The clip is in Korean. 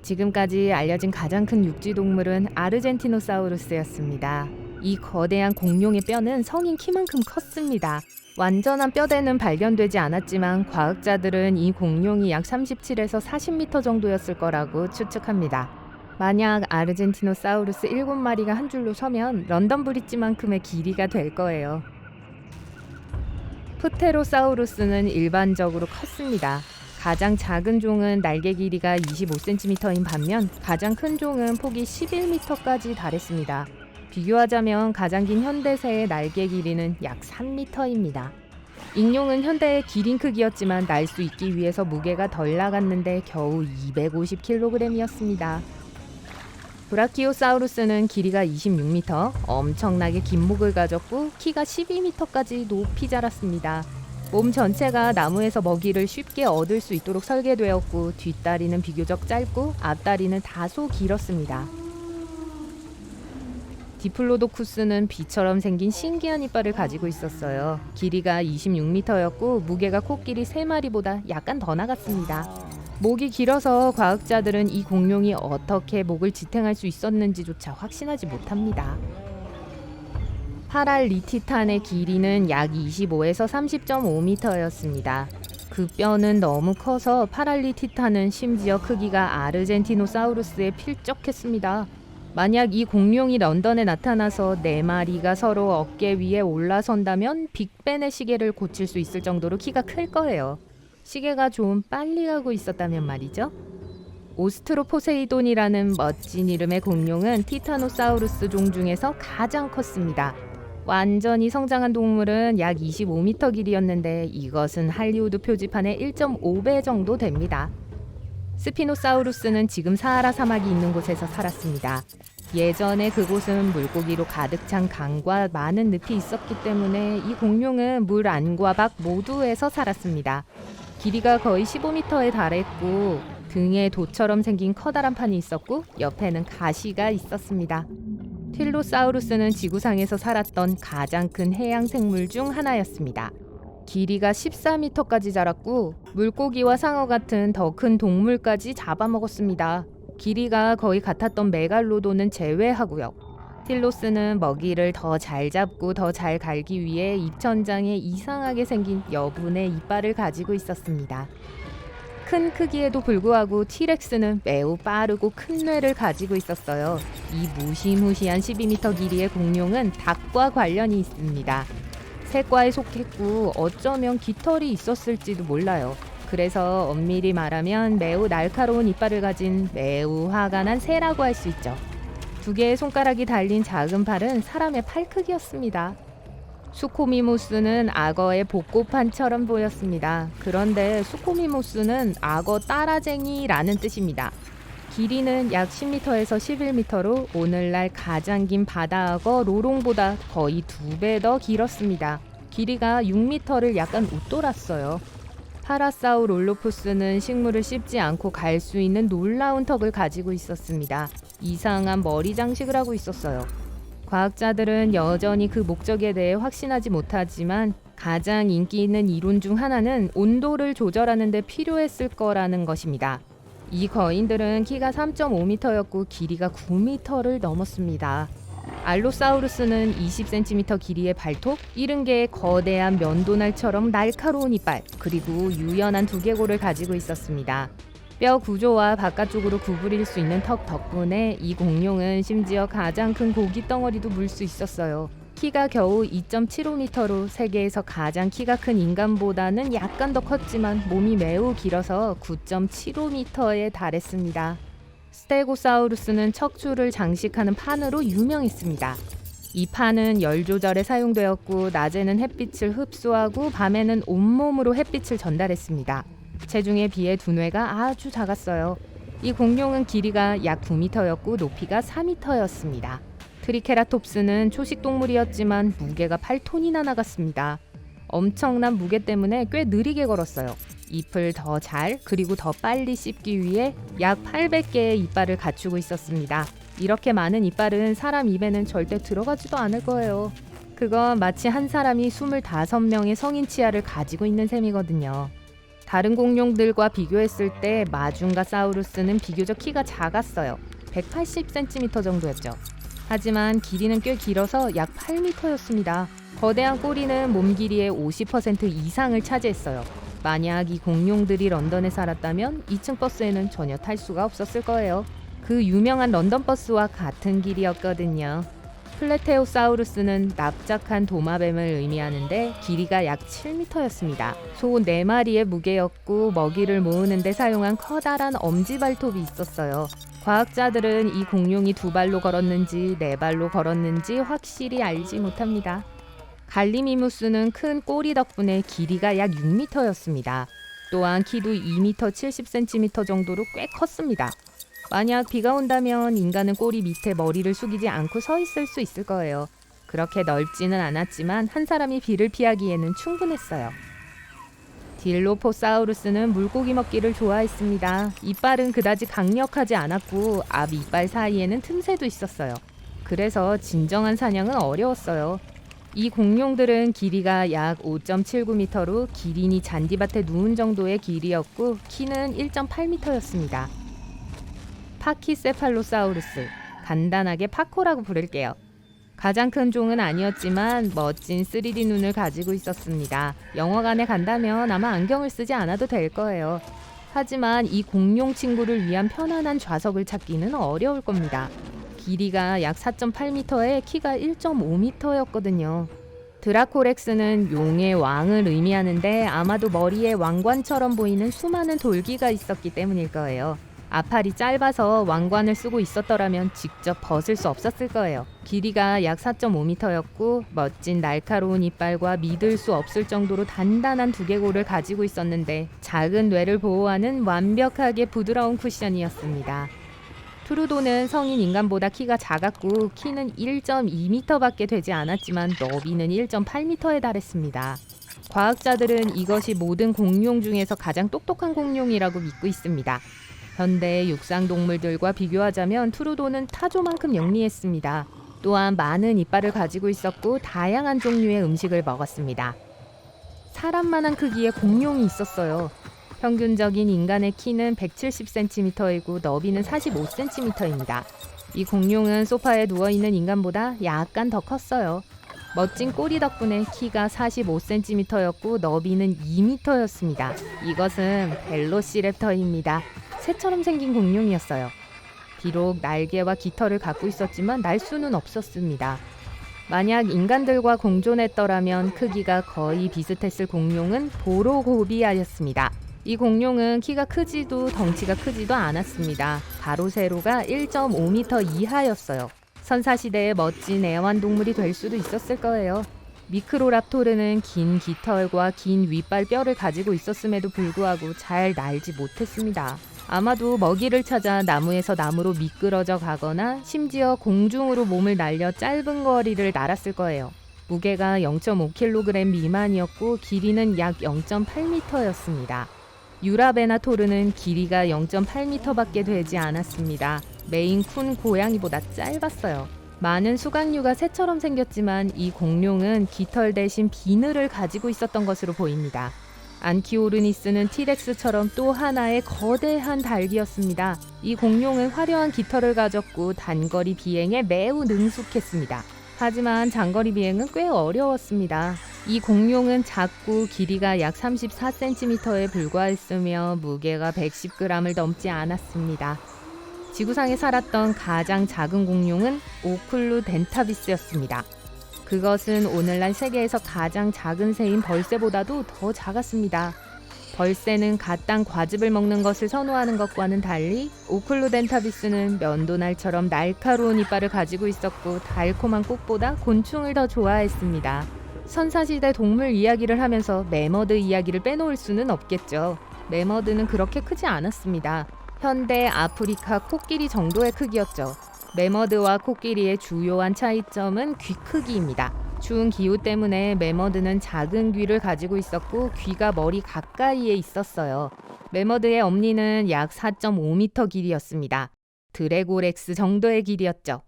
지금까지 알려진 가장 큰 육지 동물은 아르젠티노사우루스였습니다. 이 거대한 공룡의 뼈는 성인 키만큼 컸습니다. 완전한 뼈대는 발견되지 않았지만 과학자들은 이 공룡이 약 37에서 40m 정도였을 거라고 추측합니다. 만약 아르젠티노사우루스 7마리가 한 줄로 서면 런던 브릿지만큼의 길이가 될 거예요. 프테로사우루스는 일반적으로 컸습니다. 가장 작은 종은 날개 길이가 25cm인 반면 가장 큰 종은 폭이 11m까지 달했습니다. 비교하자면 가장 긴 현대새의 날개 길이는 약 3m입니다. 익룡은 현대의 기린 크기였지만 날 수 있기 위해서 무게가 덜 나갔는데 겨우 250kg이었습니다. 브라키오사우루스는 길이가 26m, 엄청나게 긴 목을 가졌고 키가 12m까지 높이 자랐습니다. 몸 전체가 나무에서 먹이를 쉽게 얻을 수 있도록 설계되었고 뒷다리는 비교적 짧고 앞다리는 다소 길었습니다. 디플로도쿠스는 비처럼 생긴 신기한 이빨을 가지고 있었어요. 길이가 26m였고 무게가 코끼리 3마리보다 약간 더 나갔습니다. 목이 길어서 과학자들은 이 공룡이 어떻게 목을 지탱할 수 있었는지조차 확신하지 못합니다. 파랄리티탄의 길이는 약 25에서 30.5m였습니다. 그 뼈는 너무 커서 파랄리티탄은 심지어 크기가 아르젠티노사우루스에 필적했습니다. 만약 이 공룡이 런던에 나타나서 4마리가 서로 어깨 위에 올라선다면 빅벤의 시계를 고칠 수 있을 정도로 키가 클 거예요. 시계가 좀 빨리 가고 있었다면 말이죠. 오스트로포세이돈이라는 멋진 이름의 공룡은 티타노사우루스 종 중에서 가장 컸습니다. 완전히 성장한 동물은 약 25m 길이였는데 이것은 할리우드 표지판의 1.5배 정도 됩니다. 스피노사우루스는 지금 사하라 사막이 있는 곳에서 살았습니다. 예전에 그곳은 물고기로 가득 찬 강과 많은 늪이 있었기 때문에 이 공룡은 물 안과 밖 모두에서 살았습니다. 길이가 거의 15m에 달했고 등에 도처럼 생긴 커다란 판이 있었고 옆에는 가시가 있었습니다. 틸로사우루스는 지구상에서 살았던 가장 큰 해양 생물 중 하나였습니다. 길이가 14m까지 자랐고 물고기와 상어 같은 더 큰 동물까지 잡아먹었습니다. 길이가 거의 같았던 메갈로돈은 제외하고요. 틸로스는 먹이를 더 잘 잡고 더 잘 갈기 위해 입천장에 이상하게 생긴 여분의 이빨을 가지고 있었습니다. 큰 크기에도 불구하고 티렉스는 매우 빠르고 큰 뇌를 가지고 있었어요. 이 무시무시한 12m 길이의 공룡은 닭과 관련이 있습니다. 새과에 속했고 어쩌면 깃털이 있었을지도 몰라요. 그래서 엄밀히 말하면 매우 날카로운 이빨을 가진 매우 화가 난 새라고 할 수 있죠. 2개의 손가락이 달린 작은 팔은 사람의 팔 크기였습니다. 수코미모스는 악어의 복고판처럼 보였습니다. 그런데 수코미모스는 악어 따라쟁이라는 뜻입니다. 길이는 약 10m에서 11m로 오늘날 가장 긴 바다악어 로롱보다 거의 2배 더 길었습니다. 길이가 6m를 약간 웃돌았어요. 파라사우롤로푸스는 식물을 씹지 않고 갈 수 있는 놀라운 턱을 가지고 있었습니다. 이상한 머리 장식을 하고 있었어요. 과학자들은 여전히 그 목적에 대해 확신하지 못하지만 가장 인기 있는 이론 중 하나는 온도를 조절하는 데 필요했을 거라는 것입니다. 이 거인들은 키가 3.5m였고 길이가 9m를 넘었습니다. 알로사우루스는 20cm 길이의 발톱, 70개의 거대한 면도날처럼 날카로운 이빨, 그리고 유연한 두개골을 가지고 있었습니다. 뼈 구조와 바깥쪽으로 구부릴 수 있는 턱 덕분에 이 공룡은 심지어 가장 큰 고기 덩어리도 물 수 있었어요. 키가 겨우 2.75m로 세계에서 가장 키가 큰 인간보다는 약간 더 컸지만 몸이 매우 길어서 9.75m에 달했습니다. 스테고사우루스는 척추를 장식하는 판으로 유명했습니다. 이 판은 열 조절에 사용되었고 낮에는 햇빛을 흡수하고 밤에는 온몸으로 햇빛을 전달했습니다. 체중에 비해 두뇌가 아주 작았어요. 이 공룡은 길이가 약 9m였고 높이가 4m였습니다. 트리케라톱스는 초식 동물이었지만 무게가 8톤이나 나갔습니다. 엄청난 무게 때문에 꽤 느리게 걸었어요. 잎을 더 잘 그리고 더 빨리 씹기 위해 약 800개의 이빨을 갖추고 있었습니다. 이렇게 많은 이빨은 사람 입에는 절대 들어가지도 않을 거예요. 그건 마치 한 사람이 25명의 성인 치아를 가지고 있는 셈이거든요. 다른 공룡들과 비교했을 때 마중가사우루스는 비교적 키가 작았어요. 180cm 정도였죠. 하지만 길이는 꽤 길어서 약 8m였습니다. 거대한 꼬리는 몸 길이의 50% 이상을 차지했어요. 만약 이 공룡들이 런던에 살았다면 2층 버스에는 전혀 탈 수가 없었을 거예요. 그 유명한 런던 버스와 같은 길이었거든요. 플레테오사우루스는 납작한 도마뱀을 의미하는데 길이가 약 7m였습니다. 소 4마리의 무게였고 먹이를 모으는 데 사용한 커다란 엄지발톱이 있었어요. 과학자들은 이 공룡이 2발로 걸었는지 4발로 걸었는지 확실히 알지 못합니다. 갈리미무스는 큰 꼬리 덕분에 길이가 약 6m였습니다. 또한 키도 2m 70cm 정도로 꽤 컸습니다. 만약 비가 온다면 인간은 꼬리 밑에 머리를 숙이지 않고 서 있을 수 있을 거예요. 그렇게 넓지는 않았지만 한 사람이 비를 피하기에는 충분했어요. 딜로포사우루스는 물고기 먹기를 좋아했습니다. 이빨은 그다지 강력하지 않았고 앞 이빨 사이에는 틈새도 있었어요. 그래서 진정한 사냥은 어려웠어요. 이 공룡들은 길이가 약 5.79m로 기린이 잔디밭에 누운 정도의 길이였고 키는 1.8m였습니다. 파키세팔로사우루스, 간단하게 파코라고 부를게요. 가장 큰 종은 아니었지만 멋진 3D 눈을 가지고 있었습니다. 영화관에 간다면 아마 안경을 쓰지 않아도 될 거예요. 하지만 이 공룡 친구를 위한 편안한 좌석을 찾기는 어려울 겁니다. 길이가 약 4.8m에 키가 1.5m였거든요. 드라코렉스는 용의 왕을 의미하는데 아마도 머리에 왕관처럼 보이는 수많은 돌기가 있었기 때문일 거예요. 앞팔이 짧아서 왕관을 쓰고 있었더라면 직접 벗을 수 없었을 거예요. 길이가 약 4.5m였고 멋진 날카로운 이빨과 믿을 수 없을 정도로 단단한 두개골을 가지고 있었는데 작은 뇌를 보호하는 완벽하게 부드러운 쿠션이었습니다. 트루도는 성인 인간보다 키가 작았고 키는 1.2m밖에 되지 않았지만 너비는 1.8m에 달했습니다. 과학자들은 이것이 모든 공룡 중에서 가장 똑똑한 공룡이라고 믿고 있습니다. 현대 육상 동물들과 비교하자면 트루도는 타조만큼 영리했습니다. 또한 많은 이빨을 가지고 있었고 다양한 종류의 음식을 먹었습니다. 사람만한 크기의 공룡이 있었어요. 평균적인 인간의 키는 170cm이고 너비는 45cm입니다. 이 공룡은 소파에 누워있는 인간보다 약간 더 컸어요. 멋진 꼬리 덕분에 키가 45cm였고 너비는 2m였습니다. 이것은 벨로시랩터입니다. 새처럼 생긴 공룡이었어요. 비록 날개와 깃털을 갖고 있었지만 날 수는 없었습니다. 만약 인간들과 공존했더라면 크기가 거의 비슷했을 공룡은 보로고비아였습니다. 이 공룡은 키가 크지도 덩치가 크지도 않았습니다. 바로 세로가 1.5m 이하였어요. 선사시대의 멋진 애완동물이 될 수도 있었을 거예요. 미크로랍토르는 긴 깃털과 긴 윗발뼈를 가지고 있었음에도 불구하고 잘 날지 못했습니다. 아마도 먹이를 찾아 나무에서 나무로 미끄러져 가거나 심지어 공중으로 몸을 날려 짧은 거리를 날았을 거예요. 무게가 0.5kg 미만이었고 길이는 약 0.8m였습니다. 유라베나토르는 길이가 0.8m밖에 되지 않았습니다. 메인쿤 고양이보다 짧았어요. 많은 수강류가 새처럼 생겼지만 이 공룡은 깃털 대신 비늘을 가지고 있었던 것으로 보입니다. 안키오르니스는 티렉스처럼 또 하나의 거대한 닭이었습니다. 이 공룡은 화려한 깃털을 가졌고 단거리 비행에 매우 능숙했습니다. 하지만 장거리 비행은 꽤 어려웠습니다. 이 공룡은 작고 길이가 약 34cm에 불과했으며 무게가 110g을 넘지 않았습니다. 지구상에 살았던 가장 작은 공룡은 오클루덴타비스였습니다. 그것은 오늘날 세계에서 가장 작은 새인 벌새보다도 더 작았습니다. 벌새는 갓 딴 과즙을 먹는 것을 선호하는 것과는 달리 오클루덴타비스는 면도날처럼 날카로운 이빨을 가지고 있었고 달콤한 꽃보다 곤충을 더 좋아했습니다. 선사시대 동물 이야기를 하면서 매머드 이야기를 빼놓을 수는 없겠죠. 매머드는 그렇게 크지 않았습니다. 현대 아프리카 코끼리 정도의 크기였죠. 매머드와 코끼리의 주요한 차이점은 귀 크기입니다. 추운 기후 때문에 매머드는 작은 귀를 가지고 있었고 귀가 머리 가까이에 있었어요. 매머드의 엄니는 약 4.5m 길이였습니다. 드래고렉스 정도의 길이였죠.